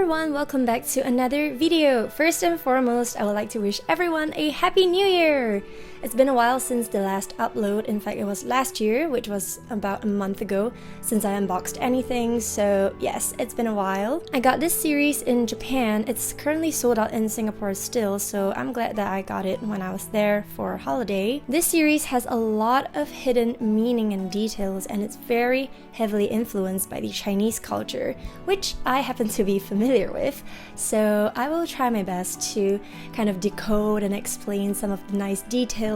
everyone, welcome back to another video. First and foremost, I would like to wish everyone a happy new year! It's been a while since the last upload. In fact, it was last year, which was about a month ago since I unboxed anything, so yes, it's been a while. I got this series in Japan. It's currently sold out in Singapore still, so I'm glad that I got it when I was there for a holiday. This series has a lot of hidden meaning and details, and it's very heavily influenced by the Chinese culture, which I happen to be familiar with, so I will try my best to kind of decode and explain some of the nice details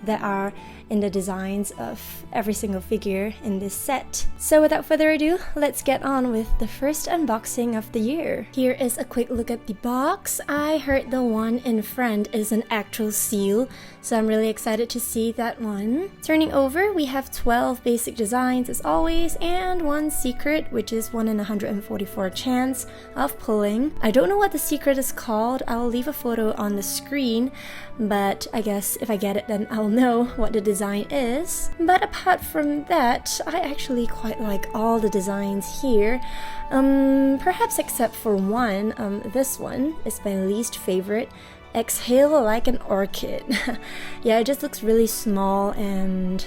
that are in the designs of every single figure in this set. So without further ado, let's get on with the first unboxing of the year. Here is a quick look at the box. I heard the one in front is an actual seal, so I'm really excited to see that one. Turning over, we have 12 basic designs as always, and one secret, which is 1 in 144 chance of pulling. I don't know what the secret is called. I'll leave a photo on the screen, but I guess if I get it, then I'll know what the design is. But apart from that, I actually quite like all the designs here. Perhaps except for one. This one is my least favorite. Exhale like an orchid. Yeah, it just looks really small, and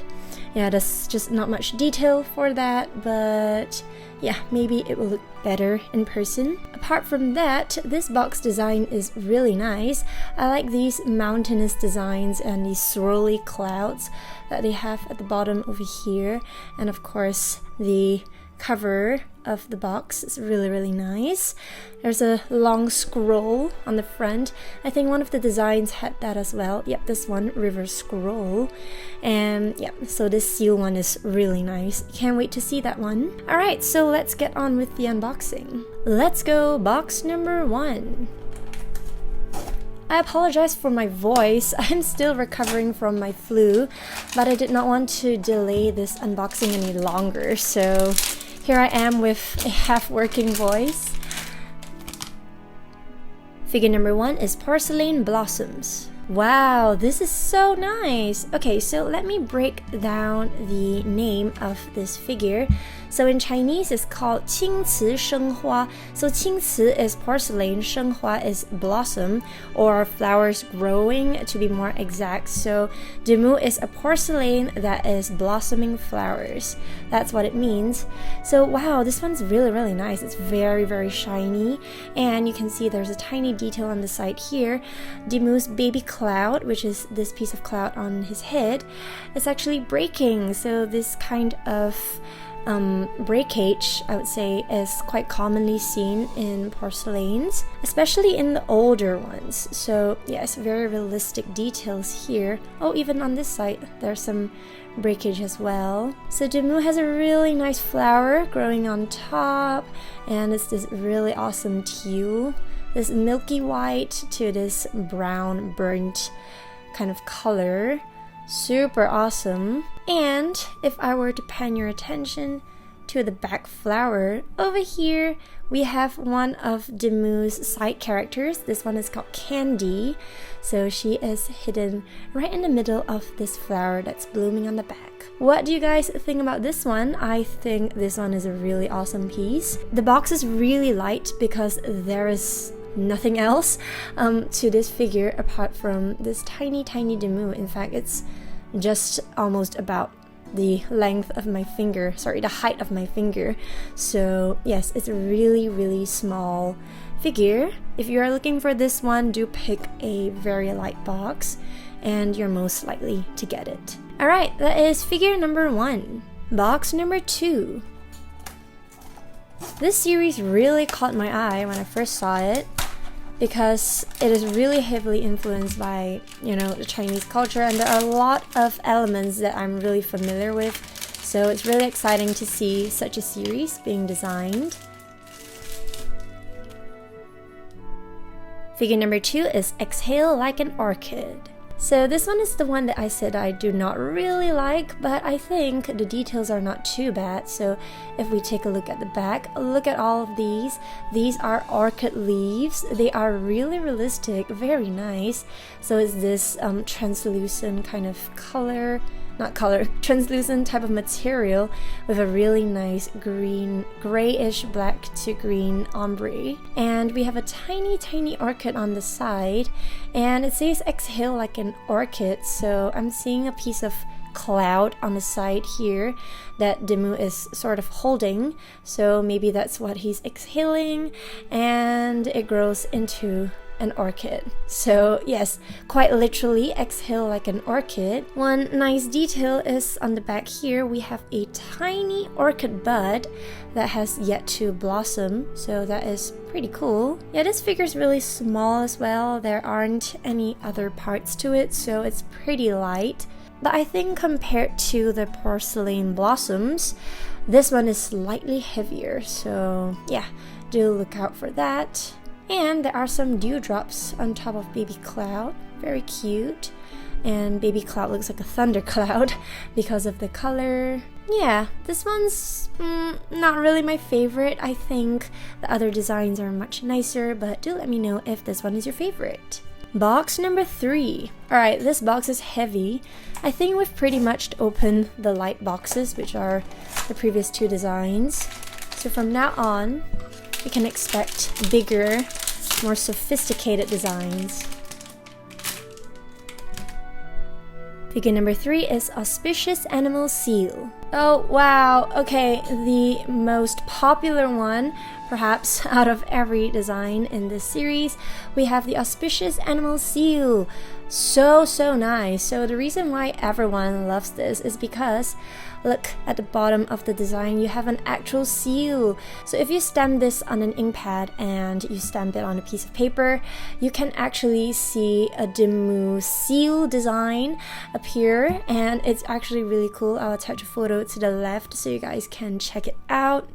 yeah, there's just not much detail for that, but yeah, maybe it will look better in person. Apart from that, this box design is really nice. I like these mountainous designs and these swirly clouds that they have at the bottom over here, and of course the cover of the box is really nice. There's a long scroll on the front. I think one of the designs had that as well. Yep, this one, river scroll. And yeah, so this seal one is really nice. Can't wait to see that one. Alright, so let's get on with the unboxing. Let's go box number 1. I apologize for my voice. I'm still recovering from my flu, but I did not want to delay this unboxing any longer, so here I am with a half-working voice. Figure number 1 is Porcelain Blossoms. Wow, this is so nice! Okay, so let me break down the name of this figure. So in Chinese, it's called 青瓷生花. So 青瓷 is porcelain, 生花 is blossom, or flowers growing to be more exact. So Dimoo is a porcelain that is blossoming flowers. That's what it means. So wow, this one's really nice. It's very shiny, and you can see there's a tiny detail on the side here. Dimoo's baby cloud, which is this piece of cloud on his head, is actually breaking. So this kind of breakage, I would say, is quite commonly seen in porcelains, especially in the older ones. So yes, very realistic details here. Oh, even on this side there's some breakage as well. So Dimoo has a really nice flower growing on top, and it's this really awesome teal, this milky white to this brown burnt kind of color. Super awesome. And if I were to pan your attention to the back flower, over here we have one of Dimoo's side characters. This one is called Candy. So she is hidden right in the middle of this flower that's blooming on the back. What do you guys think about this one? I think this one is a really awesome piece. The box is really light because there is nothing else to this figure apart from this tiny Dimoo. In fact, it's just almost about the length of my finger, sorry, the height of my finger. So yes, it's a really small figure. If you are looking for this one, do pick a very light box and you're most likely to get it. Alright, that is figure number 1. Box number 2. This series really caught my eye when I first saw it, because it is really heavily influenced by, you know, the Chinese culture, and there are a lot of elements that I'm really familiar with, so it's really exciting to see such a series being designed. Figure number 2 is Exhale Like an Orchid. So this one is the one that I said I do not really like, but I think the details are not too bad. So if we take a look at the back, look at all of these. These are orchid leaves. They are really realistic, very nice. So it's this translucent kind of color, not color, translucent type of material with a really nice green, grayish black to green ombre. And we have a tiny orchid on the side, and it says exhale like an orchid, so I'm seeing a piece of cloud on the side here that Dimoo is sort of holding, so maybe that's what he's exhaling, and it grows into an orchid. So yes, quite literally exhale like an orchid. One nice detail is on the back here we have a tiny orchid bud that has yet to blossom, so that is pretty cool. Yeah, this figure is really small as well. There aren't any other parts to it, so it's pretty light. But I think compared to the porcelain blossoms, this one is slightly heavier, so yeah, do look out for that. And there are some dewdrops on top of Baby Cloud, very cute. And Baby Cloud looks like a thundercloud because of the color. Yeah, this one's not really my favorite. I think the other designs are much nicer, but do let me know if this one is your favorite. Box number 3. Alright, this box is heavy. I think we've pretty much opened the light boxes, which are the previous 2 designs. So from now on, we can expect bigger, more sophisticated designs. Figure number 3 is Auspicious Animal Seal. Oh wow, okay, the most popular one, perhaps out of every design in this series, we have the Auspicious Animal Seal. So nice. So the reason why everyone loves this is because look at the bottom of the design, you have an actual seal. So if you stamp this on an ink pad and you stamp it on a piece of paper, you can actually see a Dimoo seal design appear, and it's actually really cool. I'll attach a photo to the left so you guys can check it out.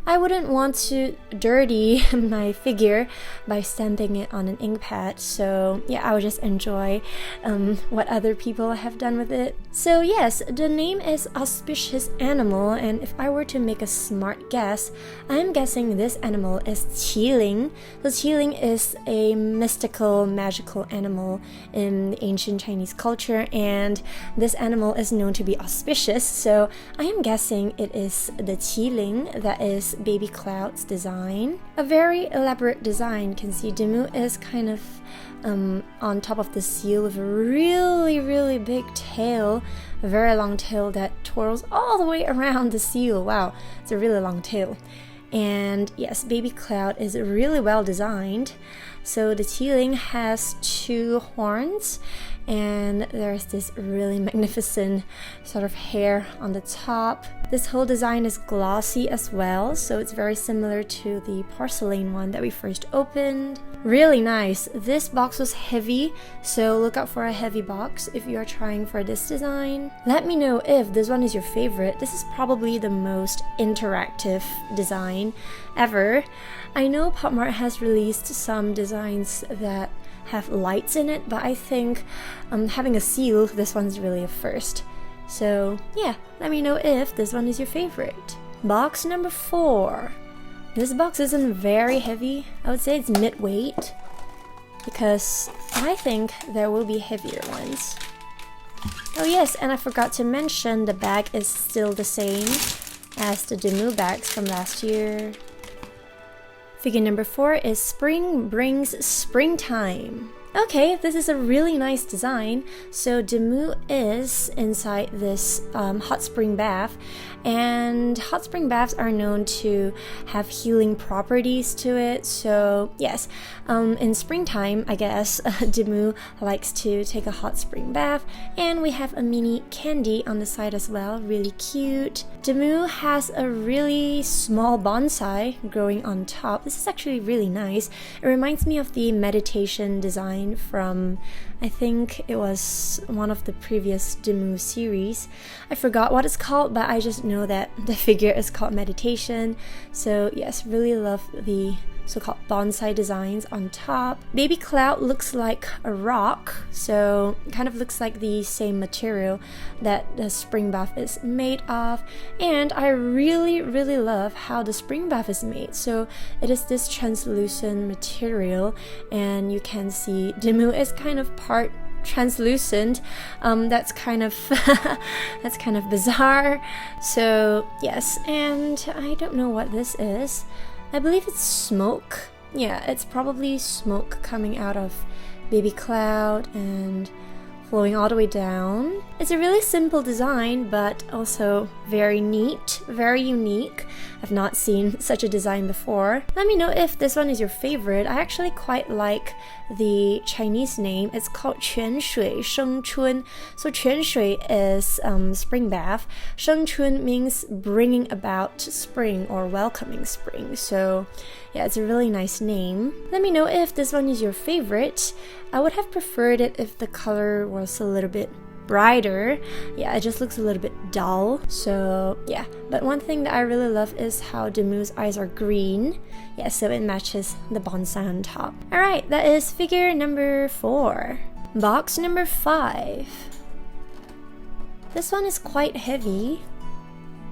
I wouldn't want to dirty my figure by stamping it on an ink pad, so yeah, I would just enjoy what other people have done with it. So yes, the name is Auspicious Animal, and if I were to make a smart guess, I'm guessing this animal is Qilin. So Qilin is a mystical, magical animal in the ancient Chinese culture, and this animal is known to be auspicious, so I am guessing it is the Qilin that is Baby Cloud's design. A very elaborate design. You can see Dimoo is kind of on top of the seal with a really big tail, a very long tail that twirls all the way around the seal. Wow, it's a really long tail. And yes, Baby Cloud is really well designed. So the Qilin has 2 horns, and there's this really magnificent sort of hair on the top. This whole design is glossy as well, so it's very similar to the porcelain one that we first opened. Really nice. This box was heavy, so look out for a heavy box if you are trying for this design. Let me know if this one is your favorite. This is probably the most interactive design ever. I know PopMart has released some designs that have lights in it, but I think having a seal, this one's really a first. So yeah, let me know if this one is your favorite. Box number 4. This box isn't very heavy. I would say it's mid-weight, because I think there will be heavier ones. Oh yes, and I forgot to mention the bag is still the same as the Dimoo bags from last year. Figure number 4 is Spring Brings Springtime. Okay, this is a really nice design. So Dimoo is inside this hot spring bath, and hot spring baths are known to have healing properties to it. So yes, in springtime, I guess Dimoo likes to take a hot spring bath, and we have a mini candy on the side as well, really cute. Dimoo has a really small bonsai growing on top. This is actually really nice. It reminds me of the meditation design from, I think it was one of the previous Dimoo series. I forgot what it's called, but I just know that the figure is called Meditation. So yes, really love the so-called bonsai designs on top. Baby Cloud looks like a rock, so it kind of looks like the same material that the spring bath is made of. And I really love how the spring bath is made. So it is this translucent material, and you can see Dimoo is kind of part translucent. That's kind of that's kind of bizarre. So yes, and I don't know what this is. I believe it's smoke. Yeah, it's probably smoke coming out of Baby Cloud and flowing all the way down. It's a really simple design, but also very neat, very unique. I've not seen such a design before. Let me know if this one is your favorite. I actually quite like the Chinese name. It's called 泉水生春. So 泉水 is spring bath. 生春 means bringing about spring or welcoming spring. So yeah, it's a really nice name. Let me know if this one is your favorite. I would have preferred it if the color was a little bit brighter. Yeah, it just looks a little bit dull. So yeah, but one thing that I really love is how Dimoo's eyes are green. Yeah, so it matches the bonsai on top. Alright, that is figure number 4. Box number 5. This one is quite heavy,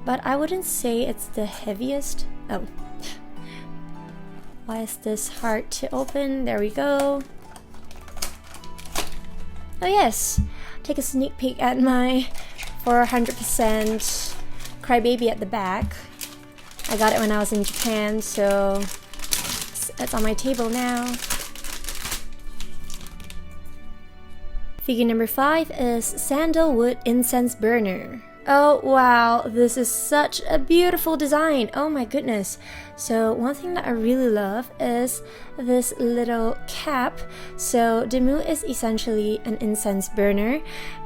but I wouldn't say it's the heaviest. Oh, why is this hard to open? There we go. Oh yes, take a sneak peek at my 400% crybaby at the back. I got it when I was in Japan, so it's on my table now. Figure number 5 is sandalwood incense burner. Oh wow, this is such a beautiful design. Oh my goodness. So one thing that I really love is this little cap. So Dimoo is essentially an incense burner,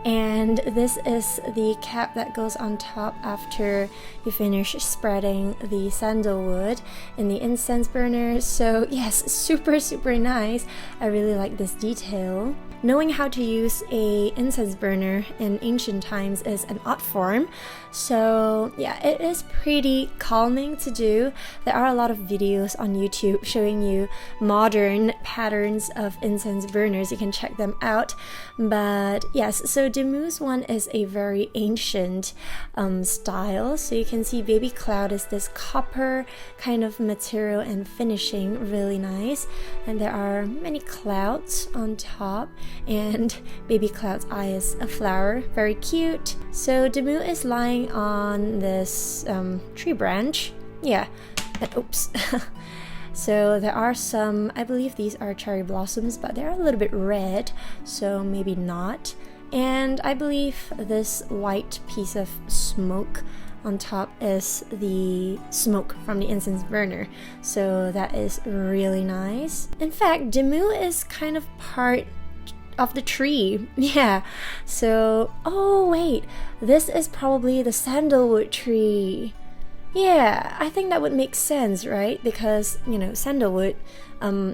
and this is the cap that goes on top after you finish spreading the sandalwood in the incense burner. So yes, super nice. I really like this detail. Knowing how to use a incense burner in ancient times is an art form, so yeah, it is pretty calming to do. There are a lot of videos on YouTube showing you modern patterns of incense burners. You can check them out. But yes, so Dimoo's one is a very ancient style. So you can see Baby Cloud is this copper kind of material and finishing, really nice. And there are many clouds on top, and Baby Cloud's eye is a flower, very cute. So Dimoo is lying on this tree branch. Yeah, and oops. So there are some, I believe these are cherry blossoms, but they're a little bit red, so maybe not. And I believe this white piece of smoke on top is the smoke from the incense burner, so that is really nice. In fact, Dimoo is kind of part of the tree. Yeah, so oh wait, this is probably the sandalwood tree. Yeah, I think that would make sense, right? Because, you know, sandalwood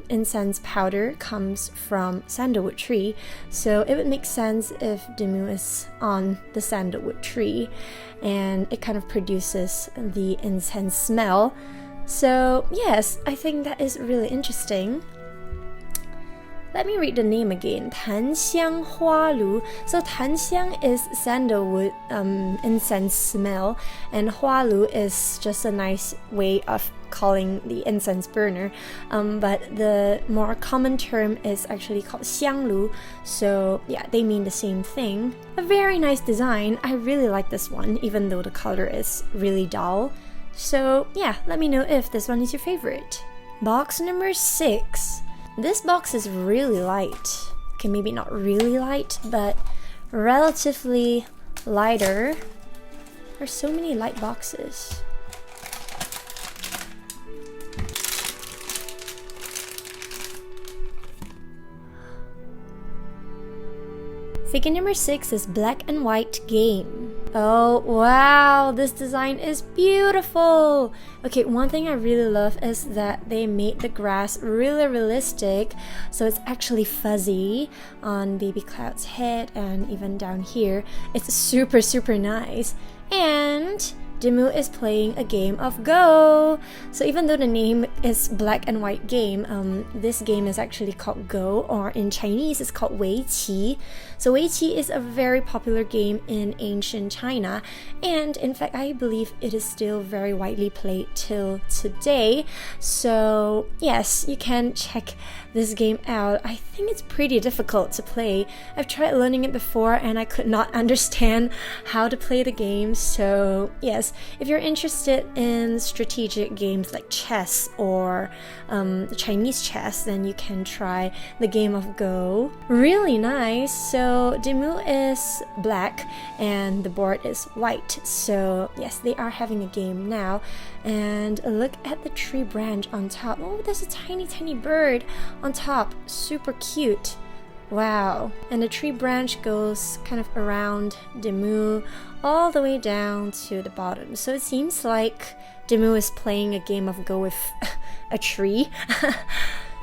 incense powder comes from sandalwood tree, so it would make sense if Dimoo is on the sandalwood tree and it kind of produces the incense smell. So yes, I think that is really interesting. Let me read the name again. 檀香花炉. So 檀香 is sandalwood incense smell, and 花炉 is just a nice way of calling the incense burner. But the more common term is actually called 香炉. So yeah, they mean the same thing. A very nice design. I really like this one, even though the color is really dull. So yeah, let me know if this one is your favorite. Box number 6. This box is really light. Okay, maybe not really light, but relatively lighter. There are so many light boxes. Figure number 6 is black and white game. Oh wow, this design is beautiful. Okay, one thing I really love is that they made the grass really realistic, so it's actually fuzzy on Baby Cloud's head and even down here. It's super nice. And Dimoo is playing a game of Go. So even though the name is black and white game, this game is actually called Go, or in Chinese it's called 围棋. So 围棋 is a very popular game in ancient China, and in fact I believe it is still very widely played till today. So yes, you can check this game out. I think it's pretty difficult to play. I've tried learning it before and I could not understand how to play the game. So yes, if you're interested in strategic games like chess or Chinese chess, then you can try the game of Go. Really nice. So Dimoo is black and the board is white. So yes, they are having a game now. And look at the tree branch on top. Oh, there's a tiny bird on top. Super cute. Wow. And the tree branch goes kind of around Dimoo all the way down to the bottom. So it seems like Dimoo is playing a game of Go with a tree.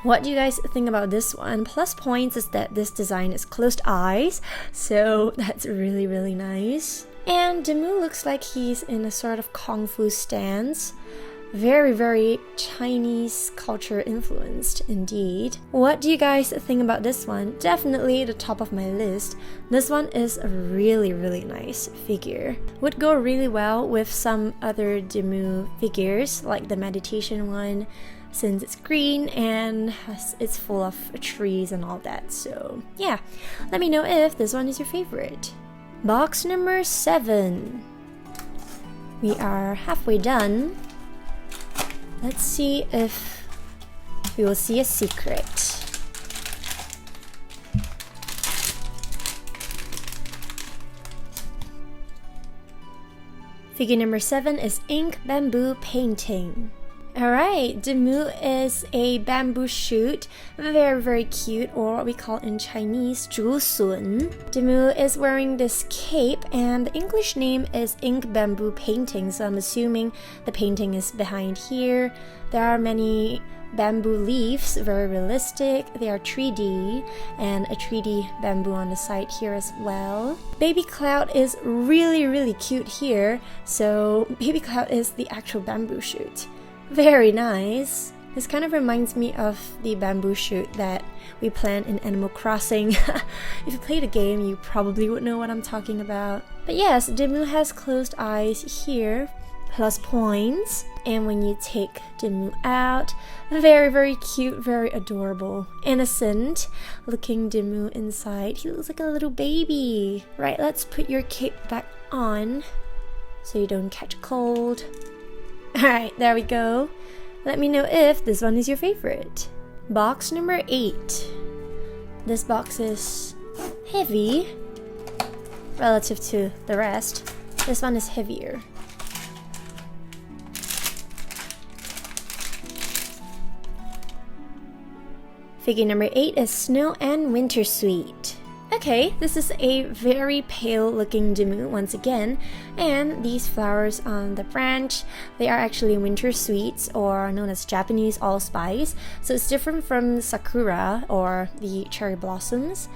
What do you guys think about this one? Plus points is that this design is closed eyes, so that's really nice. And Dimoo looks like he's in a sort of kung fu stance. Very Chinese culture influenced indeed. What do you guys think about this one? Definitely the top of my list. This one is a really nice figure. Would go really well with some other Dimoo figures, like the meditation one, since it's green and it's full of trees and all that. So yeah, let me know if this one is your favorite. Box number 7. We are halfway done. Let's see if we will see a secret. Figure number 7 is ink bamboo painting. Alright, Dimoo is a bamboo shoot, very cute, or what we call in Chinese, 竹笋. Dimoo is wearing this cape, and the English name is ink bamboo painting, so I'm assuming the painting is behind here. There are many bamboo leaves, very realistic. They are 3D, and a 3D bamboo on the side here as well. Baby Cloud is really cute here, so Baby Cloud is the actual bamboo shoot. Very nice. This kind of reminds me of the bamboo shoot that we planned in Animal Crossing. If you play the game, you probably would know what I'm talking about. But yes, Dimoo has closed eyes here, plus points. And when you take Dimoo out, very cute, very adorable, innocent looking Dimoo inside. He looks like a little baby. Right, let's put your cape back on so you don't catch cold. Alright, there we go. Let me know if this one is your favorite. Box number 8. This box is heavy relative to the rest. This one is heavier. Figure number 8 is Snow and Winter Sweet. Okay, this is a very pale looking Dimoo once again, and these flowers on the branch, they are actually winter sweets, or known as Japanese allspice, so it's different from sakura or the cherry blossoms.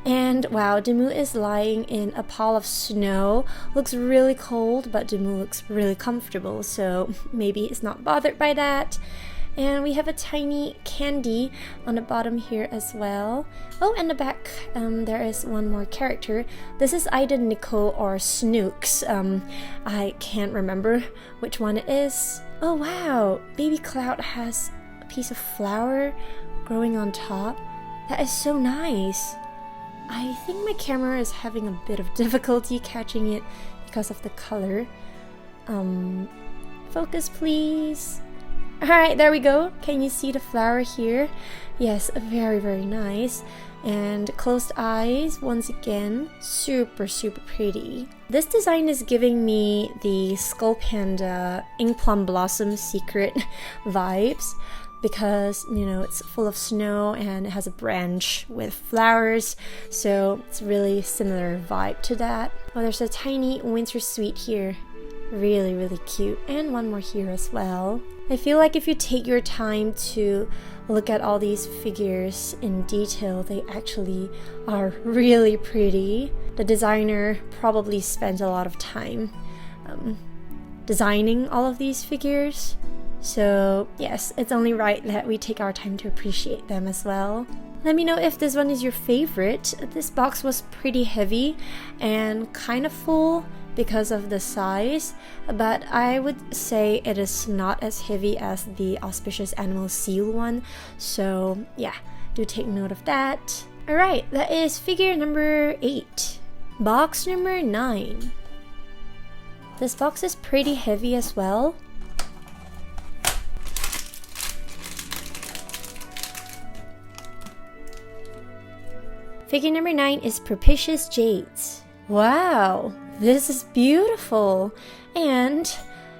And wow, Dimoo is lying in a pile of snow. Looks really cold, but Dimoo looks really comfortable, so maybe it's not bothered by that. And we have a tiny candy on the bottom here as well. Oh, and the back, there is one more character. This is either Nicole or Snooks. I can't remember which one it is. Oh wow, Baby Cloud has a piece of flower growing on top. That is so nice. I think my camera is having a bit of difficulty catching it because of the color. Focus please. Alright, there we go. Can you see the flower here? Yes, very nice. And closed eyes, once again, super pretty. This design is giving me the Skull Panda Ink Plum Blossom Secret vibes, because, you know, it's full of snow and it has a branch with flowers, so it's really similar vibe to that. Oh, there's a tiny winter sweet here. Really cute. And one more here as well. I feel like if you take your time to look at all these figures in detail, they actually are really pretty. The designer probably spent a lot of time designing all of these figures. So yes, it's only right that we take our time to appreciate them as well. Let me know if this one is your favorite. This box was pretty heavy and kind of full because of the size, but I would say it is not as heavy as the auspicious animal seal one. So yeah, do take note of that. Alright, that is figure number 8. Box number 9. This box is pretty heavy as well. Figure number 9 is Propitious Jades. Wow, this is beautiful! And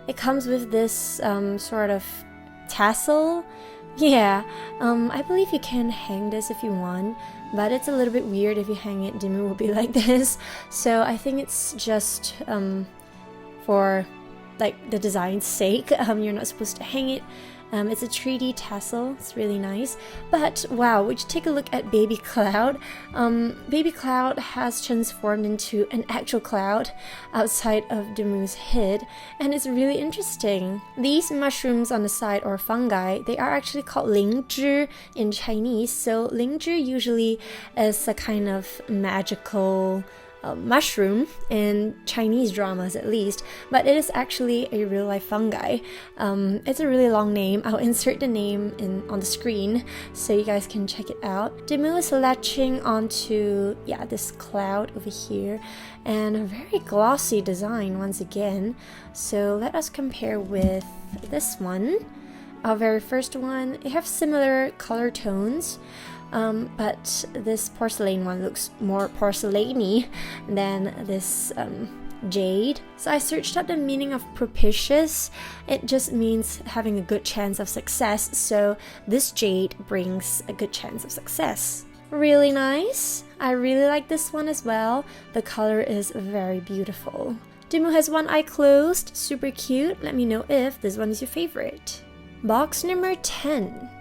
it comes with this sort of tassel. Yeah, I believe you can hang this if you want, but it's a little bit weird if you hang it. Dimoo will be like this. So I think it's just for like the design's sake. You're not supposed to hang it. It's a 3D tassel. It's really nice. But wow, would you take a look at Baby Cloud? Baby Cloud has transformed into an actual cloud outside of Dimoo's head, and it's really interesting. These mushrooms on the side, or fungi, they are actually called 灵芝 in Chinese. So 灵芝usually is a kind of magical mushroom in Chinese dramas, at least, but it is actually a real life fungi. It's a really long name. I'll insert the name on the screen so you guys can check it out. Dimoo is latching onto this cloud over here, and a very glossy design once again. So let us compare with this one. Our very first one, they have similar color tones. But this porcelain one looks more porcelainy than this jade. So I searched up the meaning of propitious. It just means having a good chance of success. So this jade brings a good chance of success. Really nice. I really like this one as well. The color is very beautiful. Dimoo has one eye closed. Super cute. Let me know if this one is your favorite. Box number 10.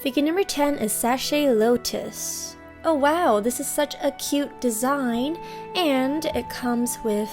Figure number 10 is Sachet Lotus. Oh wow, this is such a cute design, and it comes with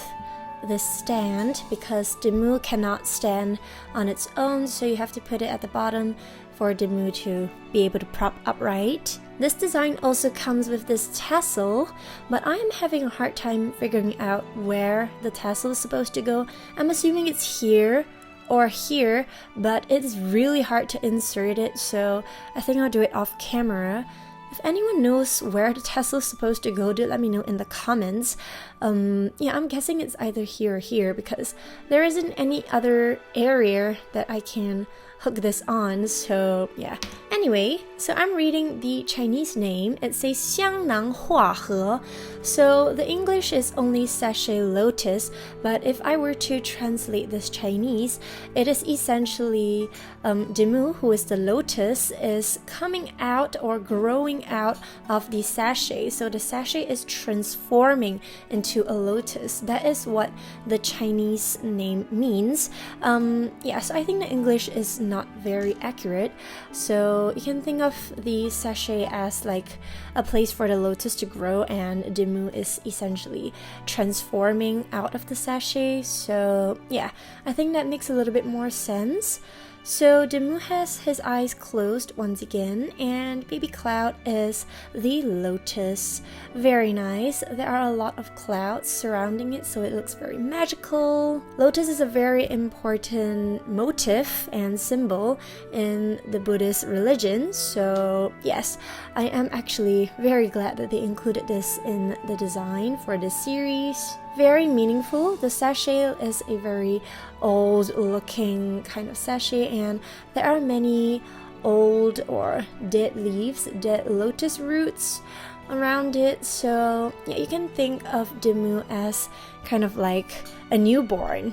this stand because Dimoo cannot stand on its own, so you have to put it at the bottom for Dimoo to be able to prop upright. This design also comes with this tassel, but I'm having a hard time figuring out where the tassel is supposed to go. I'm assuming it's here or here, but it's really hard to insert it, so I think I'll do it off camera. If anyone knows where the tassel is supposed to go, do let me know in the comments. I'm guessing it's either here or here because there isn't any other area that I can hook this on, so yeah. Anyway, so I'm reading the Chinese name. It says 香囊化合. So the English is only Sachet Lotus, but if I were to translate this Chinese, it is essentially Dimoo, who is the lotus, is coming out or growing out of the sachet. So the sachet is transforming into a lotus. That is what the Chinese name means. So I think the English is not very accurate. So you can think of the sachet as like a place for the lotus to grow, and Dimoo is essentially transforming out of the sachet. So yeah, I think that makes a little bit more sense. So Dimoo has his eyes closed once again, and Baby Cloud is the lotus. Very nice. There are a lot of clouds surrounding it, so it looks very magical. Lotus is a very important motif and symbol in the Buddhist religion, so yes, I am actually very glad that they included this in the design for this series. Very meaningful. The sachet is a very old looking kind of sachet, and there are many old or dead leaves, dead lotus roots around it. So yeah, you can think of Dimoo as kind of like a newborn,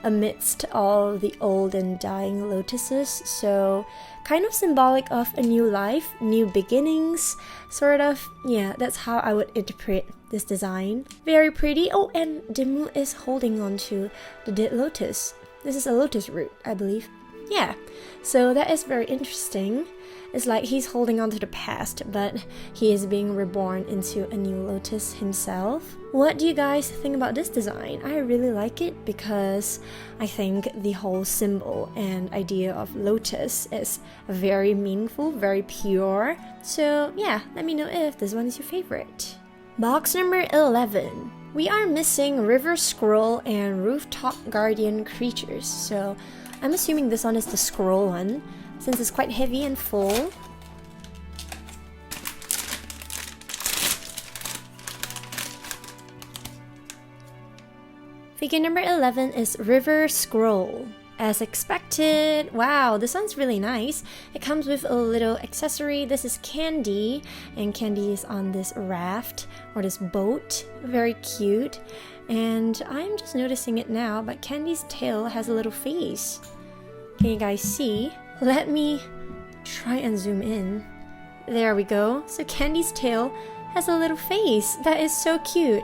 amidst all the old and dying lotuses. So kind of symbolic of a new life, new beginnings, sort of. Yeah, that's how I would interpret this design. Very pretty. Oh, and Dimoo is holding on to the dead lotus. This is a lotus root, I believe. yeah, so that is very interesting. It's like he's holding on to the past, but he is being reborn into a new Lotus himself. What do you guys think about this design? I really like it because I think the whole symbol and idea of Lotus is very meaningful, very pure. So yeah, let me know if this one is your favorite. Box number 11. We are missing River Scroll and Rooftop Guardian creatures. So I'm assuming this one is the scroll one, since it's quite heavy and full. Figure number 11 is River Scroll. As expected, wow, this one's really nice. It comes with a little accessory. This is Candy, and Candy is on this raft or this boat. Very cute. And I'm just noticing it now, but Candy's tail has a little face. Can you guys see? Let me try and zoom in. There we go. So Candy's tail has a little face. That is so cute.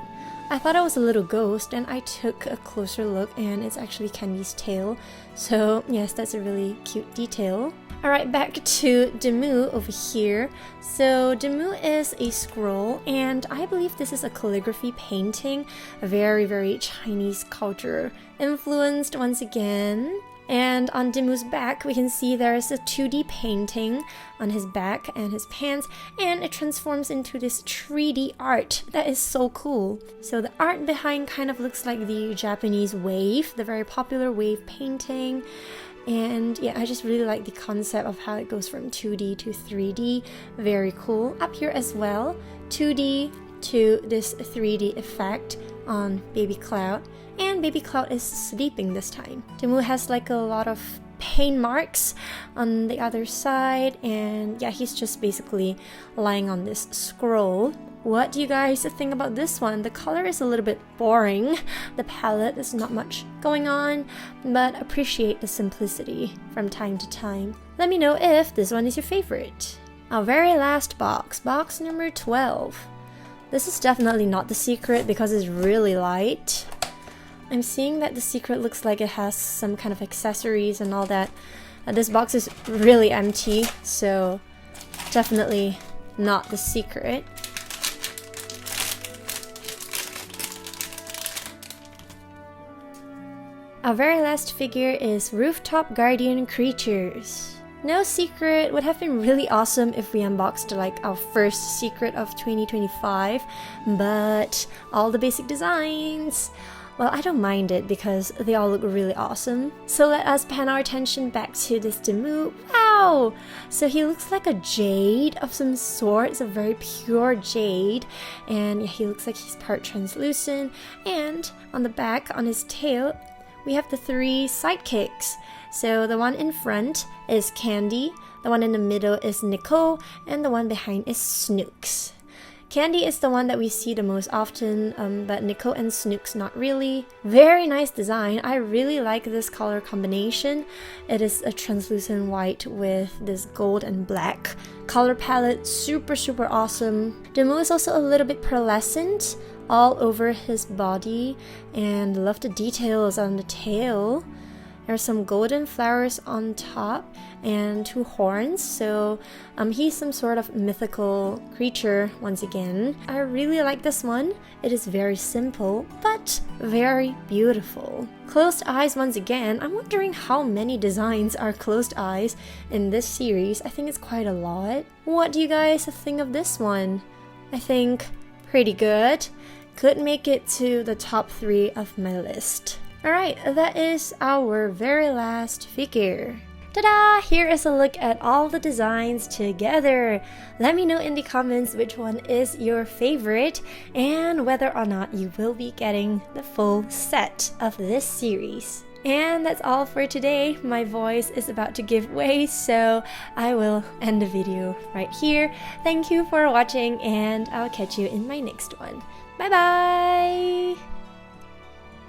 I thought it was a little ghost, and I took a closer look, and it's actually Candy's tail. So yes, that's a really cute detail. Alright, back to Dimoo over here. So Dimoo is a scroll, and I believe this is a calligraphy painting. Very, very Chinese culture influenced once again. And on Dimoo's back, we can see there is a 2D painting on his back and his pants, and it transforms into this 3D art. That is so cool. So the art behind kind of looks like the Japanese wave, the very popular wave painting. And yeah, I just really like the concept of how it goes from 2D to 3D. Very cool. Up here as well, 2D to this 3D effect on Baby Cloud. And Baby Cloud is sleeping this time. Dimoo has like a lot of pain marks on the other side, and yeah, he's just basically lying on this scroll. What do you guys think about this one? The color is a little bit boring. The palette is not much going on, but appreciate the simplicity from time to time. Let me know if this one is your favorite. Our very last box, box number 12. This is definitely not the secret because it's really light. I'm seeing that the secret looks like it has some kind of accessories and all that. This box is really empty, so definitely not the secret. Our very last figure is Rooftop Guardian Creatures. No secret, would have been really awesome if we unboxed like our first secret of 2025, but all the basic designs, well, I don't mind it because they all look really awesome. So let us pan our attention back to this Dimoo. Wow! So he looks like a jade of some sort. It's a very pure jade. And he looks like he's part translucent. And on the back, on his tail, we have the 3 sidekicks. So the one in front is Candy, the one in the middle is Nicole, and the one behind is Snooks. Candy is the one that we see the most often, but Nicole and Snooks not really. Very nice design. I really like this color combination. It is a translucent white with this gold and black color palette. Super, super awesome. Dimoo is also a little bit pearlescent all over his body, and love the details on the tail. There's some golden flowers on top and 2 horns, so he's some sort of mythical creature once again. I really like this one. It is very simple but very beautiful. Closed eyes once again. I'm wondering how many designs are closed eyes in this series. I think it's quite a lot. What do you guys think of this one? I think pretty good. Could make it to the top 3 of my list. Alright, that is our very last figure. Ta-da! Here is a look at all the designs together. Let me know in the comments which one is your favorite and whether or not you will be getting the full set of this series. And that's all for today. My voice is about to give way, so I will end the video right here. Thank you for watching, and I'll catch you in my next one. Bye bye!